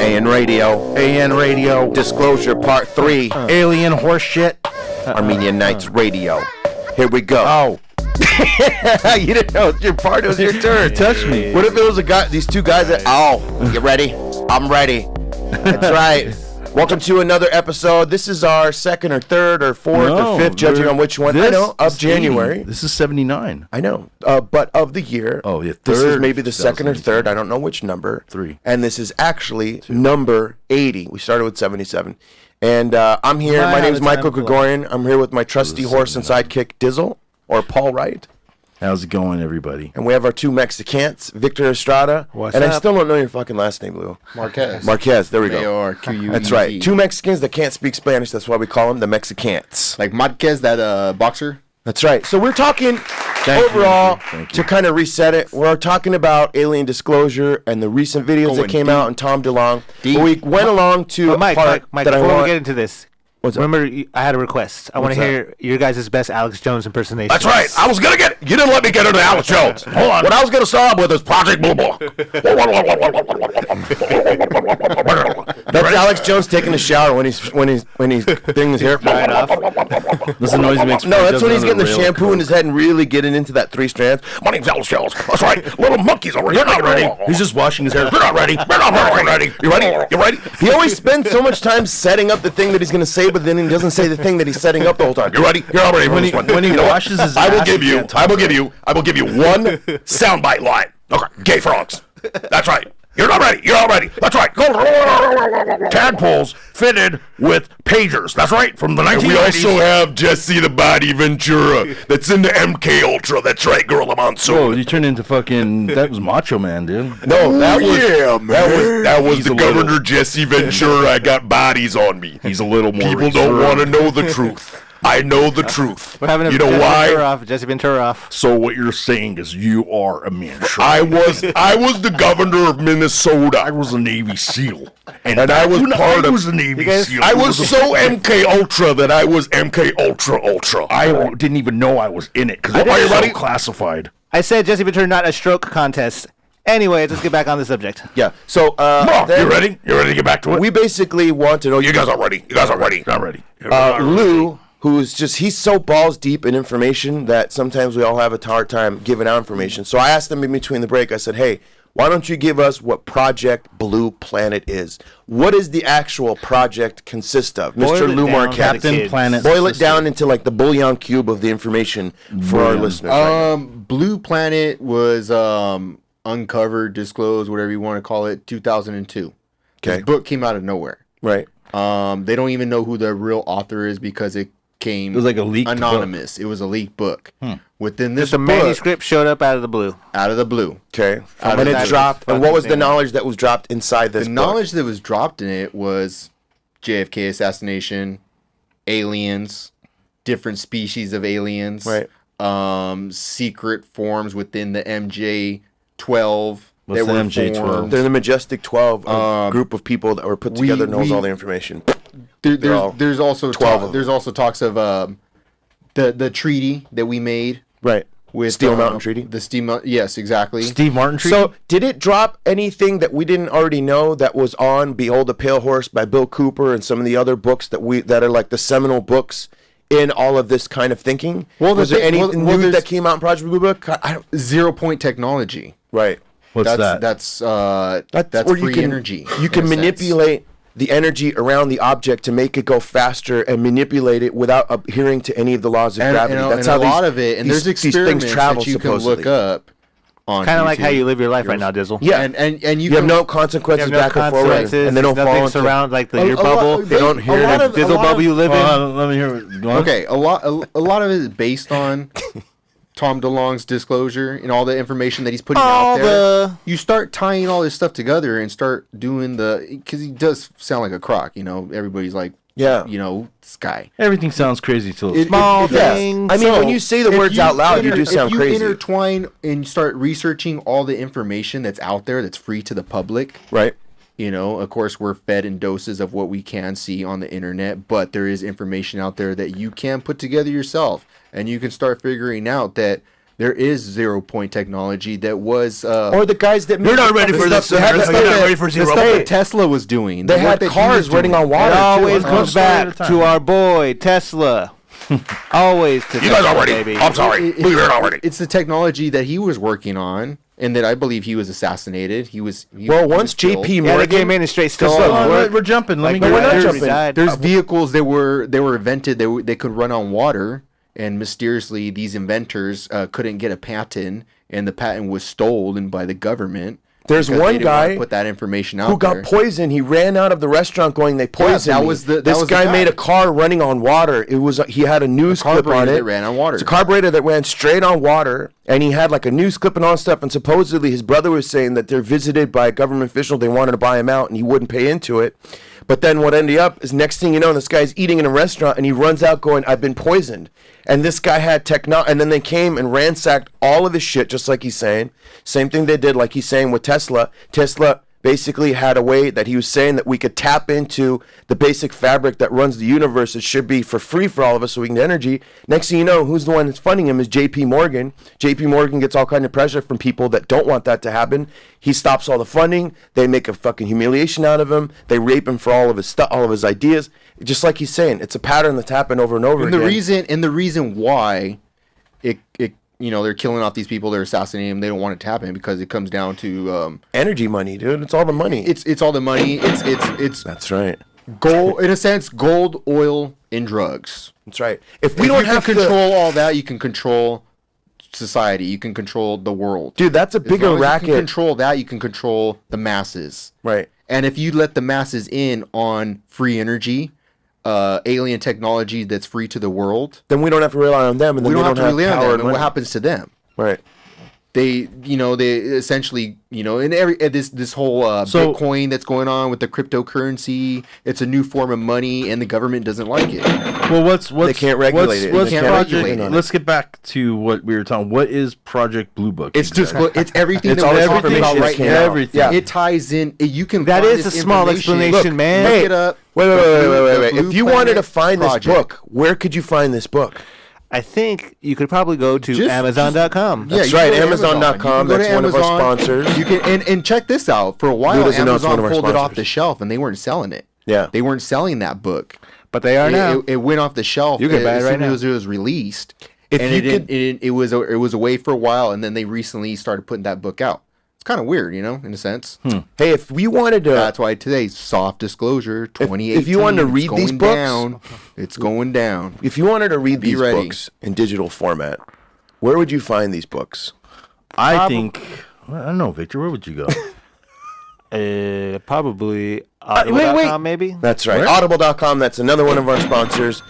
AN Radio. Disclosure Part 3. Alien horseshit. Armenian Nights Radio. Here we go. Oh. You didn't know. It's your part. It was your turn. Touch me. What if it was a guy, these two guys that, you ready? I'm ready. That's right. Welcome to another episode. This is our second or third or fourth or fifth, judging on which one. I know, of January. 80. This is 79. I know. But of the year. Oh, yeah. This is maybe the second or third. I don't know which number. 3. And this is actually number 80. We started with 77. And I'm here. My name is Michael Gregorian. I'm here with my trusty horse and sidekick, Dizzle, or Paul Wright. How's it going, everybody? And we have our two Mexicans, Victor Estrada. What's and up? I still don't know your fucking last name, Lou. Marquez. There we go. M-A-R-Q-U-E-Z. That's right. Two Mexicans that can't speak Spanish. That's why we call them the Mexicans. Like Marquez, that boxer. That's right. So we're talking overall, to kind of reset it, we're talking about alien disclosure and the recent videos that came out and Tom DeLonge. But we went along to Mike, before we get into this, What's up? remember I had a request. I want to hear your guys' best Alex Jones impersonation. That's right. I was going to get... You didn't let me get into Alex Jones. Hold on. What I was going to start with is Project Bluebook. That's Alex Jones taking a shower when he's thing his hair flying off. That's the noise he makes. No, that's when he's getting the shampoo in his head and really getting into that 3 strands. My name's Alex Jones. That's right. Little monkeys over here. You're not ready. He's just washing his hair. You're not ready. You're not ready. You ready? You ready? He always spends so much time setting up the thing that he's going to say, but then he doesn't say the thing that he's setting up the whole time. You ready? You're not ready for this one. When he washes his I will ass, give he you can't talk. one soundbite line. Okay. Gay frogs. That's right. You're not ready. You're not ready. That's right. Tadpoles fitted with pagers. That's right. From the 1990s. We also have Jesse the Body Ventura. That's in the MK Ultra. That's right, Gorilla Monsoon. Whoa, you turned into fucking... That was Macho Man, dude. No, that was He's the a Governor little- Jesse Ventura. I got bodies on me. He's a little more... People don't want to know the truth. I know the truth. We're having a You know why? Jesse Ventura off. So what you're saying is you are a man. I was the governor of Minnesota. I was a Navy SEAL. And I was part I of... was a Navy SEAL. I was so MK Ultra that I was MK Ultra. I didn't even know I was in it because it Are you was ready? so classified. I said Jesse Ventura, not a stroke contest. Anyway, let's get back on the subject. Yeah. So, Mark, then you ready? You ready to get back to it? we basically want to know... You guys are ready. You guys are ready. Not ready. Lou, who's just, he's so balls deep in information that sometimes we all have a hard time giving out information. So I asked him in between the break, I said, hey, why don't you give us what Project Blue Planet is? What does the actual project consist of? Mr. Lou Marquez. Captain Planet. Boil it down into like the bouillon cube of the information for our listeners. right now. Blue Planet was uncovered, disclosed, whatever you want to call it, 2002. Okay. This book came out of nowhere. Right. They don't even know who the real author is because it came... It was like a leaked anonymous. It was a leaked book. Within this Just a book, manuscript showed up out of the blue. out of the blue. Okay. Out And of it that dropped. And what was the fucking thing. knowledge that was dropped inside this The book? knowledge that was dropped in it was JFK assassination, aliens, different species of aliens, Right. secret forms within the MJ-12 What's that the were MJ-12? formed. They're the Majestic 12, a group of people that were put together, knows all the information. There's also 12 of them. there's also talks of the treaty that we made Right. with Steel Mountain Treaty? The yes, exactly. Steve Martin Treaty? So, did it drop anything that we didn't already know that was on Behold the Pale Horse by Bill Cooper and some of the other books that are like the seminal books in all of this kind of thinking? Well, was there anything new there's that came out in Project Bluebook? I don't. 0 point technology. Right. What's that? That's That's where free you can energy. You can manipulate the energy around the object to make it go faster and manipulate it without adhering to any of the laws of gravity. That's how a lot of it. And there's these experiments things travel that you supposedly. can look up on Kind of like YouTube. how you live your life right now, Dizzle. Yeah, and you you have can, no consequences You have no back or forward, consequences. and they don't fall nothing into. surround like your A lot- bubble. they don't a hear lot the of- a Dizzle lot bubble of- you live in. Let me hear it. Go on. okay, a lot of it is based on Tom DeLonge's disclosure and all the information that he's putting out there. You start tying all this stuff together and start doing because he does sound like a crock. Everybody's like, Yeah. this guy. Everything sounds crazy till It- Small it- yes. things. I mean, So, when you say the if words you out loud, you do sound if you crazy. intertwine and start researching all the information that's out there that's free to the public, Right. of course, we're fed in doses of what we can see on the internet, but there is information out there that you can put together yourself, and you can start figuring out that there is 0-point technology that was or the guys that You're not ready for this. They had You're the not stuff ready for the zero. stuff Hey, that Tesla was doing. they the work had that he cars was running doing. on water. It always too. comes story at a back time. to our boy Tesla. Always to You guys Tesla, are ready. baby. I'm sorry. You're not ready. It's the technology that he was working on, and that I believe he was assassinated. He was Once killed. JP Yeah, they Morgan, came in and straight stole Just all look, the work. We're jumping. Let me Like, get we're not back. jumping. Died. There's vehicles that were invented. They could run on water, and mysteriously these inventors couldn't get a patent, and the patent was stolen by the government. There's because one they didn't wanna guy put that information out who got there. poisoned. He ran out of the restaurant going, "They poisoned that me." was the- that this was the guy guy. made a car running on water. It was he had a news clip on carburetor it. that ran on water. It's a carburetor that ran straight on water, and he had like a news clip and all that stuff. And supposedly his brother was saying that they're visited by a government official. They wanted to buy him out, and he wouldn't pay into it. But then what ended up is next thing you know, this guy's eating in a restaurant, and he runs out going, "I've been poisoned." And this guy had and then they came and ransacked all of his shit, just like he's saying. Same thing they did, like he's saying with Tesla. Tesla basically had a way that he was saying that we could tap into the basic fabric that runs the universe. It should be for free for all of us so we can get energy. Next thing you know, who's the one that's funding him is JP Morgan. JP Morgan gets all kind of pressure from people that don't want that to happen. He stops all the funding. They make a fucking humiliation out of him. They rape him for all of his stuff, all of his ideas. Just like he's saying, it's a pattern that's happened over and over And again. the reason why it they're killing off these people, they're assassinating them. They don't want it to happen because it comes down to Energy money, dude. It's all the money. it's all the money. It's That's right. gold in a sense, gold, oil, and drugs. That's right. If If we don't you have can to control all that, you can control society. You can control the world. dude, that's a As bigger long as you racket. can control that, you can control the masses. Right. And if you let the masses in on free energy, alien technology that's free to the world, Then we don't have to rely on them, and then we don't have to rely on power them. and And what money. happens to them? Right. They essentially, in this whole So- Bitcoin that's going on with the cryptocurrency, it's a new form of money, and the government doesn't like it. Well, what's They can't regulate it. What's They can't Project? regulate it. Let's get back to what we were talking. What is Project Bluebook? It's just it's everything It's that all we're this talking about information right came now. out. Everything. Yeah. It ties in. You can. That find is this a small information. explanation, man. Look Hey, it up. Wait. The If Blue you wanted to Planet find Project. this book, where could you find this book? I think you could probably go to Just- Amazon.com. Yeah, That's you right, can go to Amazon.com, You can go that's to one of our Amazon. sponsors. You can and check this out. For a Who while, doesn't know it's one Amazon of our pulled it off sponsors? the shelf, and they weren't selling it. Yeah. They weren't selling that book. But they are now. It went off the shelf. You can buy it as right soon now. as it was released. If and you it was away for a while, and then they recently started putting that book out. It's kind of weird, in a sense. Hey, if we wanted to, That's why today's soft disclosure 2018. if you wanted to it's read these going books- down. It's going down. if you wanted to read Be these ready. books in digital format, where would you find these books? I think. I don't know, Victor. Where would you go? Probably wait. Audible.com, maybe. That's right. Audible.com, that's another one of our sponsors.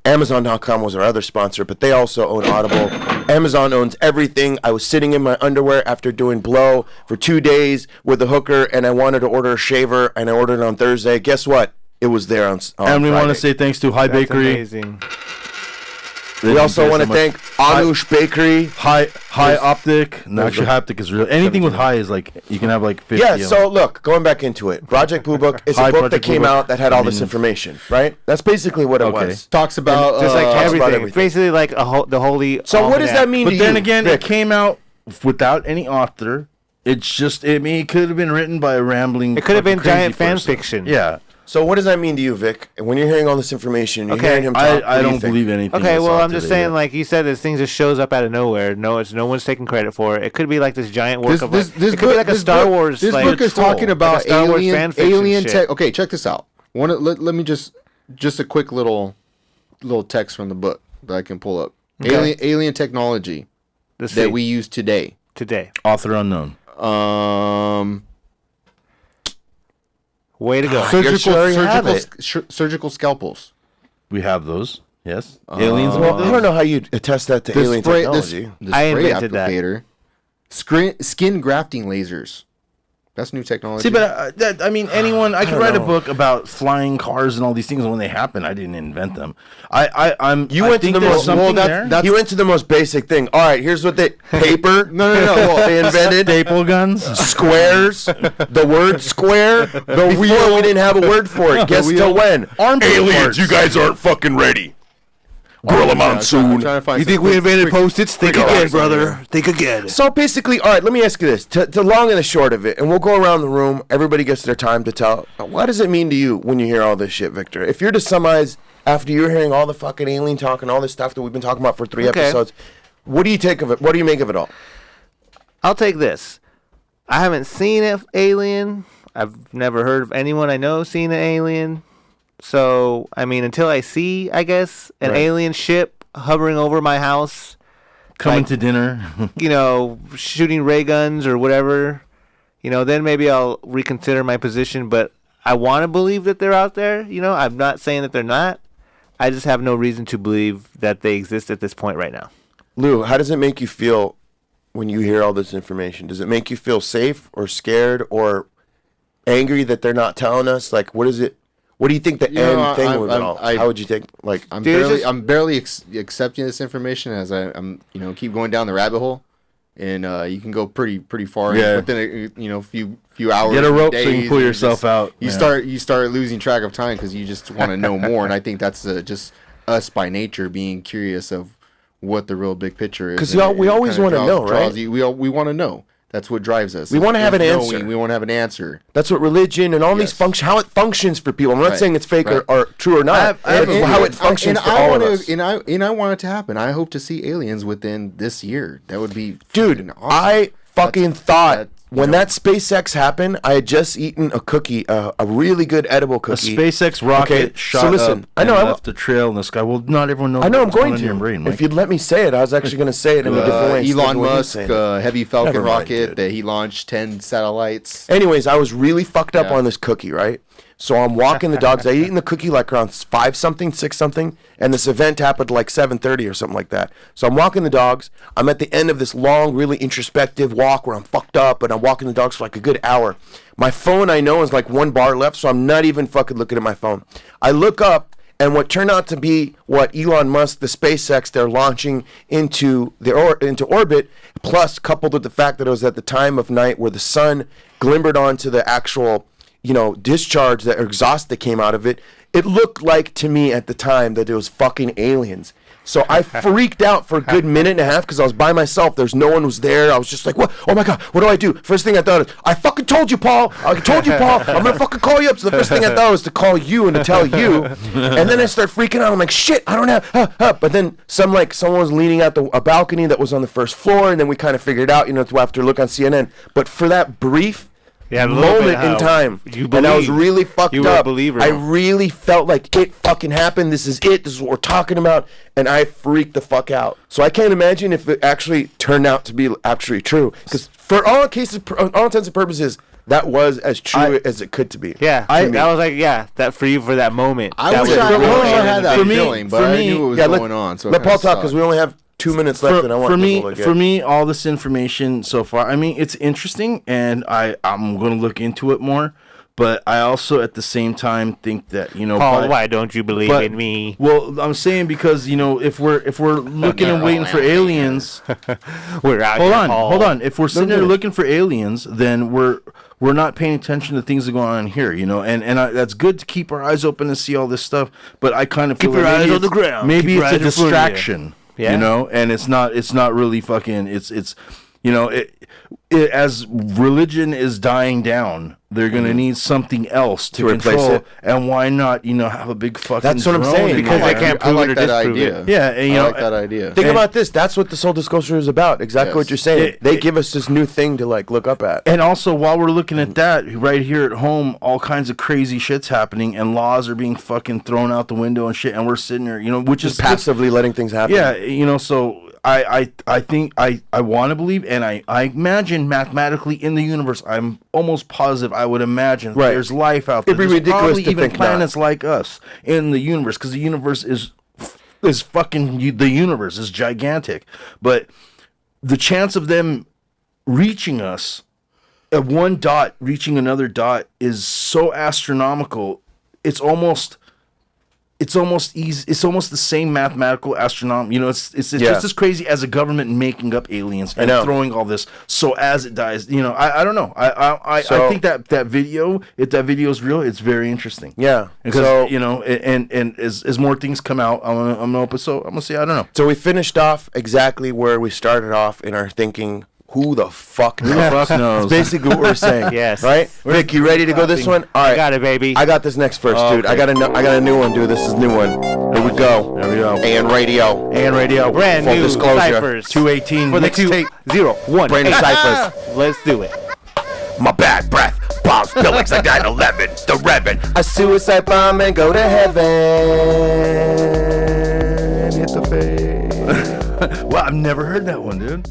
Amazon.com was our other sponsor, but they also own Audible. Amazon owns everything. I was sitting in my underwear after doing blow for 2 days with a hooker, and I wanted to order a shaver, and I ordered it on Thursday. Guess what? It was there on And we want to Friday. say thanks to High That's Bakery. amazing. They We don't also pay want so to much. thank Anush Bakery. High Optic. No, actually, High Optic is real. Anything with high is like you can have like 50. Yeah, of them. so look, going back into it, Project Bluebook is a Hi, book that Project came Bluebook. out that had all this I mean- information, right? That's basically what it Okay. was. Talks about Just like talks about everything. everything. Basically, like the holy. So what does that mean But to then you, again, Vic? it came out without any author. It's just, I mean, it could have been written by a rambling. It could have been fucking crazy giant fan person. fiction. Yeah. So what does that mean to you, Vic? When you're hearing all this information, you're Okay, hearing him talk, what I do you don't think? believe anything. Okay, that's well, out I'm just there saying, yet. like you said, this thing just shows up out of nowhere. No one's taking credit for it. It could be like this giant work of like, it could be like a Star Wars. This like, book is troll, talking about like a Star Wars fan alien fiction shit. tech. Okay, check this out. Let me just a quick little text from the book that I can pull up. Okay. Alien technology Let's that see. we use today. Author unknown. Way to go. Surgical scalpels. We have those. Yes. Aliens. Well, I don't know how you attest that to The alien spray, technology. the I spray invented that. applicator. Skin grafting lasers. That's new technology. See, but I mean, anyone. I could write a book about flying cars and all these things. And when they happen, I didn't invent them. You I went to think the there's most something there. you went to the most basic thing. All right, here's what they paper. no. Well, They invented Staple guns. squares. The word square. Before we didn't have a word for it. Guess till when? Aliens, you guys aren't fucking ready. Gorilla Monsoon. You think we invented Post-its? Think again, brother. Think again. So basically, all right, let me ask you this. To long and the short of it, and we'll go around the room. Everybody gets their time to tell. What does it mean to you when you hear all this shit, Victor? If you're to summarize, after you're hearing all the fucking alien talk and all this stuff that we've been talking about for 3 episodes, what do you take of it? What do you make of it all? I'll take this. I haven't seen an alien. I've never heard of anyone I know seeing an alien. So, I mean, until I see, I guess, an alien ship hovering over my house. Coming to dinner. You know, shooting ray guns or whatever. You know, then maybe I'll reconsider my position. But I want to believe that they're out there. You know, I'm not saying that they're not. I just have no reason to believe that they exist at this point right now. Lou, how does it make you feel when you hear all this information? Does it make you feel safe or scared or angry that they're not telling us? Like, what is it? What do you think the end thing was? How would you think? Like, I'm barely accepting this information as I'm keep going down the rabbit hole, and you can go pretty far. Yeah. Within a few hours. Get a rope so you days, can pull yourself out. You start losing track of time because you just want to know more, and I think that's just us by nature being curious of what the real big picture is. Because we always want to know, right? We want to know. That's what drives us. We want to have an answer. We want to have an answer. That's what religion and all these function, how it functions for people. I'm not saying it's fake or true or not. How it functions for all of us. And I want it to happen. I hope to see aliens within this year. That would be dude. Awesome. I fucking thought when that SpaceX happened, I had just eaten a cookie, a really good edible cookie. A SpaceX rocket shot up and left a trail in the sky. Well, not everyone knows. I know I'm going to. Your brain, if you'd let me say it, I was actually going to say it in a different way. Elon Musk, Heavy Falcon rocket that he launched 10 satellites. Anyways, I was really fucked up on this cookie, right? So I'm walking the dogs. I eaten the cookie like around 5-something, 6-something, and this event happened like 7:30 or something like that. So I'm walking the dogs. I'm at the end of this long, really introspective walk where I'm fucked up, and I'm walking the dogs for like a good hour. My phone, I know, is like 1 bar left, so I'm not even fucking looking at my phone. I look up, and what turned out to be what Elon Musk, the SpaceX, they're launching into orbit, plus coupled with the fact that it was at the time of night where the sun glimmered onto the actual discharge, that exhaust that came out of it, it looked like to me at the time that it was fucking aliens. So I freaked out for a good minute and a half because I was by myself. There's no one was there. I was just like, what? Oh my God, what do I do? First thing I thought is, I fucking told you, Paul. I told you, Paul. I'm going to fucking call you up. So the first thing I thought was to call you and to tell you. And then I start freaking out. I'm like, shit, I don't have, But then someone was leaning out a balcony that was on the first floor. And then we kind of figured out, after look on CNN. But for that brief moment in time, and I was really fucked you were up. A believer. I really felt like it fucking happened. This is it. This is what we're talking about, and I freaked the fuck out. So I can't imagine if it actually turned out to be actually true. Because for all intents and purposes, that was as true as it could to be. Yeah, that was like that for you for that moment. I wish I had that feeling, but I knew what was going on. So let Paul talk because we only have 2 minutes left, and I want for me, all this information so far, I mean, it's interesting, and I'm going to look into it more. But I also, at the same time, think that Paul, why don't you believe in me? Well, I'm saying because if we're looking and waiting for aliens, we're out here. Hold on. If we're sitting there looking for aliens, then we're not paying attention to things that go on here, and that's good to keep our eyes open and see all this stuff. But I kind of feel keep your eyes on the ground. Maybe it's a distraction. Yeah. And it's not really fucking. It's as religion is dying down, they're gonna need something else to replace control, it. And why not, have a big fucking. That's what I'm saying, because they can't prove it or disprove it. Yeah, and, I like that idea. Think about this. That's what this whole disclosure is about. Exactly what you're saying. They give us this new thing to look up at. And also, while we're looking at that, right here at home, all kinds of crazy shit's happening, and laws are being fucking thrown out the window and shit, and we're sitting there, which Just is passively letting things happen. Yeah, so. I think I want to believe, and I imagine mathematically in the universe, I'm almost positive I would imagine there's life out there. It'd be There's ridiculous probably to even think planets like us in the universe, because the universe is fucking, the universe is gigantic. But the chance of them reaching us, at one dot reaching another dot, is so astronomical. It's almost it's almost easy. It's almost the same mathematical astronomy. You know, it's Yeah. just as crazy as a government making up aliens and know. throwing all this. So as it dies, you know, I don't know. I think that video, if that video is real, it's very interesting. Yeah. Because So you know, and as more things come out, I'm gonna see. I don't know. So we finished off exactly where we started off in our thinking. Who the fuck knows? Fuck knows. That's basically what we're saying. Yes. Right? Vic, you ready to go this one? All right. I got it, baby. I got this next verse, dude. Okay. I got a new one, dude. This is a new one. Here we go. There we go. And radio. And radio. Brand Full new disclosure. ciphers 218 for the mixtape. 201. Brand new ciphers. Let's do it. My bad breath. Bombs Billings like 9/11. The Reverend. A suicide bomb and go to heaven. Hit the face. Well, I've never heard that one, dude.